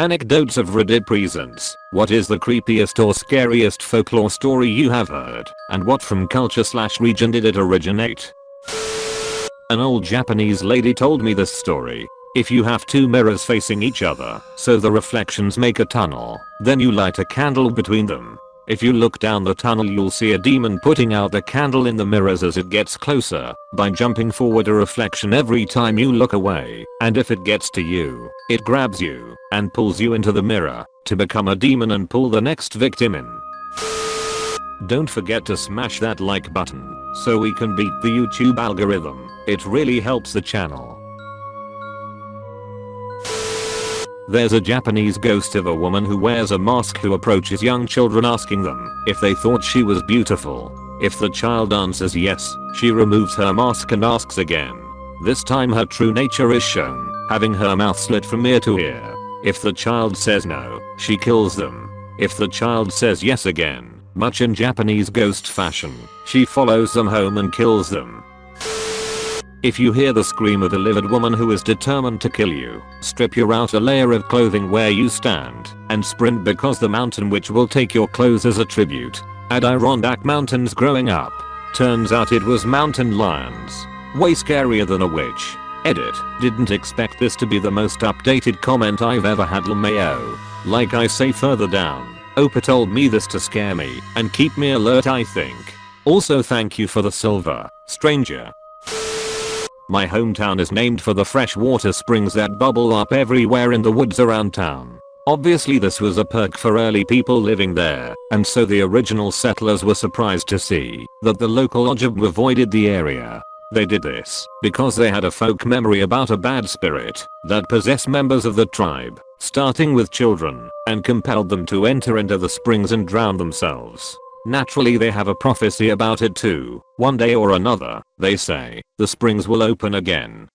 Anecdotes of Reddit presents, what is the creepiest or scariest folklore story you have heard, and what from culture/region did it originate? An old Japanese lady told me this story. If you have two mirrors facing each other, so the reflections make a tunnel, then you light a candle between them. If you look down the tunnel, you'll see a demon putting out the candle in the mirrors as it gets closer, by jumping forward a reflection every time you look away, and if it gets to you, it grabs you, and pulls you into the mirror, to become a demon and pull the next victim in. Don't forget to smash that like button, so we can beat the YouTube algorithm. It really helps the channel. There's a Japanese ghost of a woman who wears a mask who approaches young children asking them if they thought she was beautiful. If the child answers yes, she removes her mask and asks again. This time her true nature is shown, having her mouth slit from ear to ear. If the child says no, she kills them. If the child says yes again, much in Japanese ghost fashion, she follows them home and kills them. If you hear the scream of a livid woman who is determined to kill you, strip your outer layer of clothing where you stand, and sprint because the mountain witch will take your clothes as a tribute. Adirondack mountains growing up. Turns out it was mountain lions. Way scarier than a witch. Edit. Didn't expect this to be the most updated comment I've ever had, LMAO. Like I say further down, Opa told me this to scare me and keep me alert, I think. Also thank you for the silver, stranger. My hometown is named for the freshwater springs that bubble up everywhere in the woods around town. Obviously this was a perk for early people living there, and so the original settlers were surprised to see that the local Ojibwe avoided the area. They did this because they had a folk memory about a bad spirit that possessed members of the tribe, starting with children, and compelled them to enter into the springs and drown themselves. Naturally they have a prophecy about it too. One day or another, they say, the springs will open again.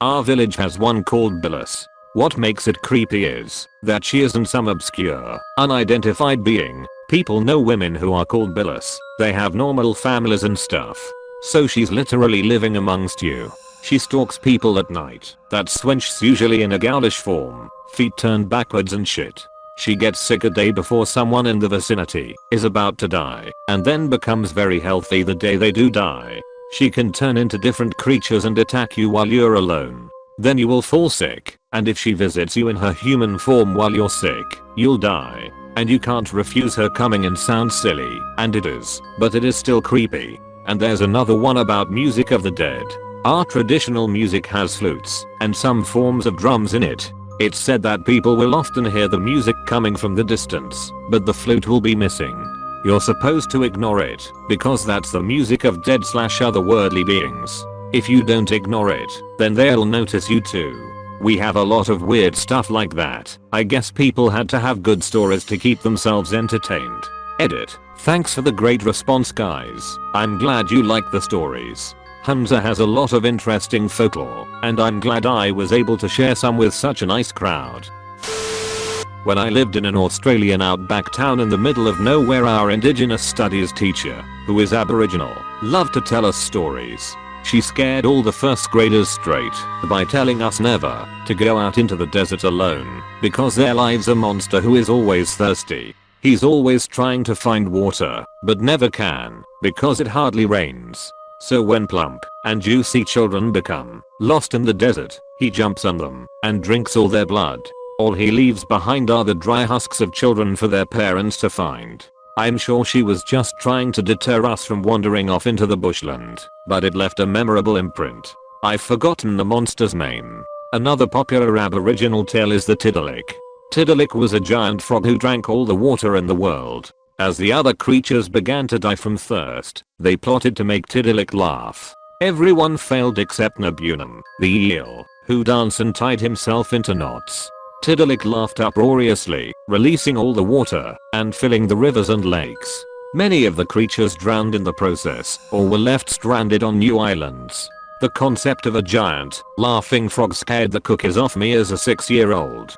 Our village has one called Billis. What makes it creepy is that she isn't some obscure, unidentified being. People know women who are called Billis. They have normal families and stuff. So she's literally living amongst you. She stalks people at night. That's when she's usually in a ghoulish form, feet turned backwards and shit. She gets sick a day before someone in the vicinity is about to die, and then becomes very healthy the day they do die. She can turn into different creatures and attack you while you're alone. Then you will fall sick, and if she visits you in her human form while you're sick, you'll die. And you can't refuse her coming and sounds silly, and it is, but it is still creepy. And there's another one about music of the dead. Our traditional music has flutes, and some forms of drums in it. It's said that people will often hear the music coming from the distance, but the flute will be missing. You're supposed to ignore it, because that's the music of dead/otherworldly beings. If you don't ignore it, then they'll notice you too. We have a lot of weird stuff like that. I guess people had to have good stories to keep themselves entertained. Edit. Thanks for the great response, guys. I'm glad you like the stories. Hamza has a lot of interesting folklore, and I'm glad I was able to share some with such a nice crowd. When I lived in an Australian outback town in the middle of nowhere, our indigenous studies teacher, who is Aboriginal, loved to tell us stories. She scared all the first graders straight by telling us never to go out into the desert alone, because there lives a monster who is always thirsty. He's always trying to find water, but never can, because it hardly rains. So when plump and juicy children become lost in the desert, he jumps on them and drinks all their blood. All he leaves behind are the dry husks of children for their parents to find. I'm sure she was just trying to deter us from wandering off into the bushland, but it left a memorable imprint. I've forgotten the monster's name. Another popular Aboriginal tale is the Tiddalik. Tiddalik was a giant frog who drank all the water in the world. As the other creatures began to die from thirst, they plotted to make Tiddalik laugh. Everyone failed except Nabunam, the eel, who danced and tied himself into knots. Tiddalik laughed uproariously, releasing all the water and filling the rivers and lakes. Many of the creatures drowned in the process or were left stranded on new islands. The concept of a giant, laughing frog scared the cookies off me as a 6-year-old.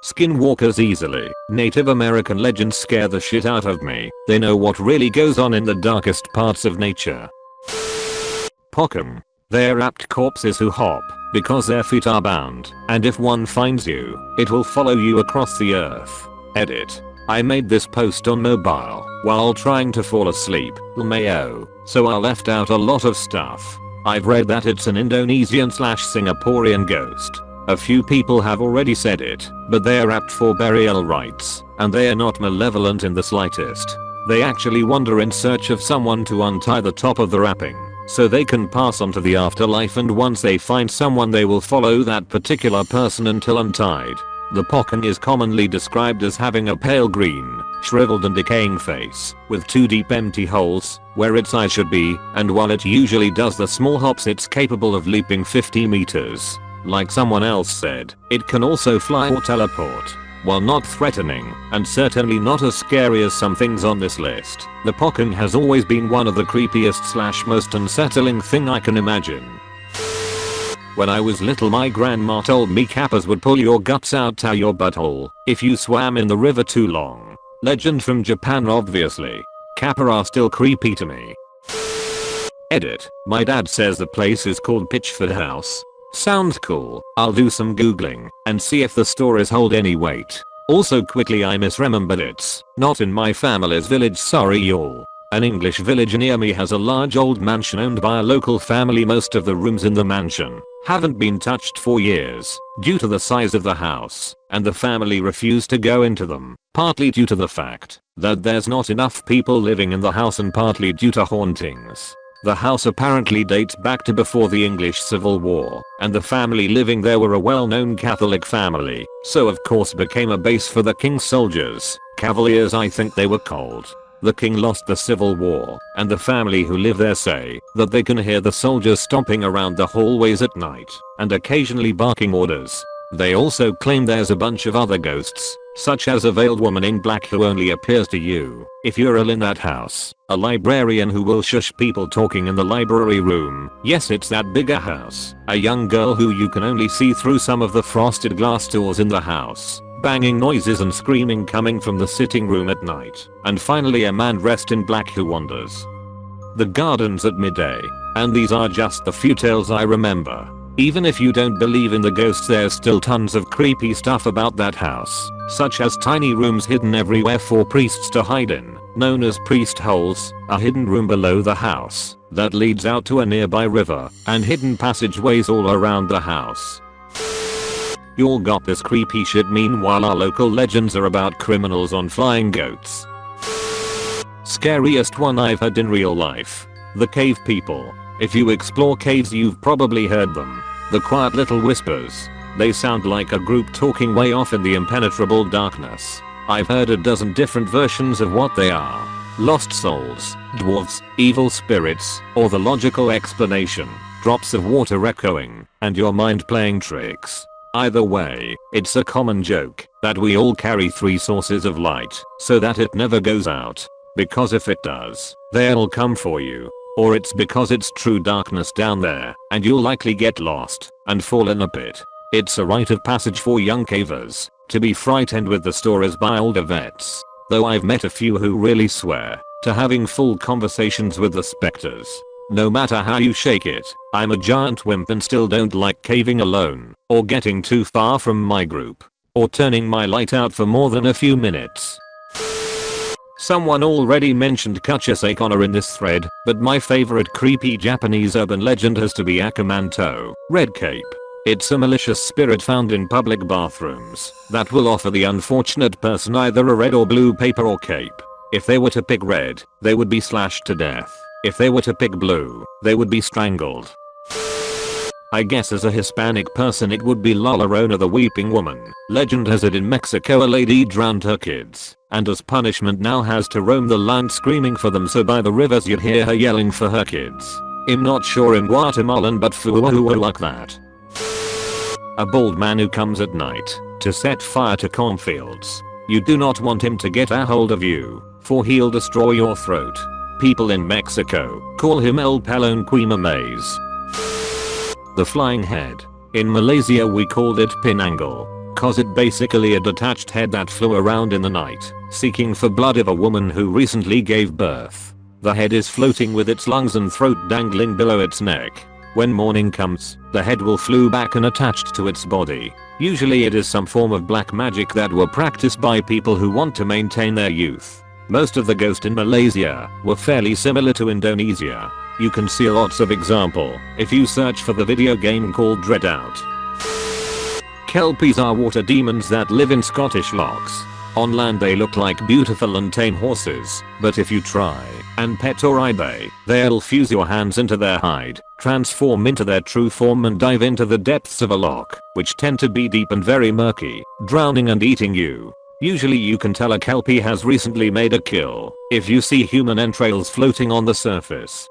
Skinwalkers easily. Native American legends scare the shit out of me. They know what really goes on in the darkest parts of nature. Possum. They're apt corpses who hop because their feet are bound, and if one finds you, it will follow you across the earth. Edit. I made this post on mobile while trying to fall asleep, LMAO, so I left out a lot of stuff. I've read that it's an Indonesian/Singaporean ghost. A few people have already said it, but they are apt for burial rites, and they are not malevolent in the slightest. They actually wander in search of someone to untie the top of the wrapping, so they can pass on to the afterlife, and once they find someone they will follow that particular person until untied. The Pocong is commonly described as having a pale green, shriveled and decaying face, with 2 deep empty holes, where its eyes should be, and while it usually does the small hops it's capable of leaping 50 meters. Like someone else said, it can also fly or teleport. While not threatening, and certainly not as scary as some things on this list, the Pocong has always been one of the creepiest/most unsettling thing I can imagine. When I was little, my grandma told me kappas would pull your guts out your butthole if you swam in the river too long. Legend from Japan obviously. Kappa are still creepy to me. Edit. My dad says the place is called Pitchford House. Sounds cool. I'll do some googling and see if the stories hold any weight. Also quickly, I misremembered, it's not in my family's village, sorry y'all. An English village near me has a large old mansion owned by a local family. Most of the rooms in the mansion haven't been touched for years due to the size of the house, and the family refused to go into them, partly due to the fact that there's not enough people living in the house and partly due to hauntings. The house apparently dates back to before the English Civil War, and the family living there were a well-known Catholic family, so of course became a base for the King's soldiers, Cavaliers I think they were called. The king lost the Civil War, and the family who live there say that they can hear the soldiers stomping around the hallways at night and occasionally barking orders. They also claim there's a bunch of other ghosts, such as a veiled woman in black who only appears to you if you're in that house, a librarian who will shush people talking in the library room, yes it's that bigger house, a young girl who you can only see through some of the frosted glass doors in the house, banging noises and screaming coming from the sitting room at night, and finally a man dressed in black who wanders the gardens at midday. And these are just the few tales I remember. Even if you don't believe in the ghosts, there's still tons of creepy stuff about that house, such as tiny rooms hidden everywhere for priests to hide in, known as priest holes, a hidden room below the house that leads out to a nearby river, and hidden passageways all around the house. You all got this creepy shit. Meanwhile, our local legends are about criminals on flying goats. Scariest one I've heard in real life. The cave people. If you explore caves, you've probably heard them. The quiet little whispers. They sound like a group talking way off in the impenetrable darkness. I've heard a dozen different versions of what they are. Lost souls, dwarves, evil spirits, or the logical explanation, drops of water echoing, and your mind playing tricks. Either way, it's a common joke that we all carry 3 sources of light so that it never goes out. Because if it does, they'll come for you. Or it's because it's true darkness down there, and you'll likely get lost and fall in a pit. It's a rite of passage for young cavers to be frightened with the stories by older vets. Though I've met a few who really swear to having full conversations with the specters. No matter how you shake it, I'm a giant wimp and still don't like caving alone, or getting too far from my group, or turning my light out for more than a few minutes. Someone already mentioned Kuchisake in this thread, but my favorite creepy Japanese urban legend has to be Akamanto, Red Cape. It's a malicious spirit found in public bathrooms that will offer the unfortunate person either a red or blue paper or cape. If they were to pick red, they would be slashed to death. If they were to pick blue, they would be strangled. I guess as a Hispanic person it would be La Llorona the Weeping Woman. Legend has it in Mexico a lady drowned her kids, and as punishment now has to roam the land screaming for them, so by the rivers you'd hear her yelling for her kids. I'm not sure in Guatemalan, but fuwa like that. A bald man who comes at night to set fire to cornfields. You do not want him to get a hold of you, for he'll destroy your throat. People in Mexico call him El Pelon Quima Maze. The flying head. In Malaysia we called it Pinangle, cause it basically a detached head that flew around in the night, seeking for blood of a woman who recently gave birth. The head is floating with its lungs and throat dangling below its neck. When morning comes, the head will flew back and attached to its body. Usually it is some form of black magic that were practiced by people who want to maintain their youth. Most of the ghosts in Malaysia were fairly similar to Indonesia. You can see lots of example if you search for the video game called Dreadout. Kelpies are water demons that live in Scottish lochs. On land they look like beautiful and tame horses, but if you try and pet or ride they'll fuse your hands into their hide, transform into their true form and dive into the depths of a loch, which tend to be deep and very murky, drowning and eating you. Usually you can tell a kelpie has recently made a kill if you see human entrails floating on the surface.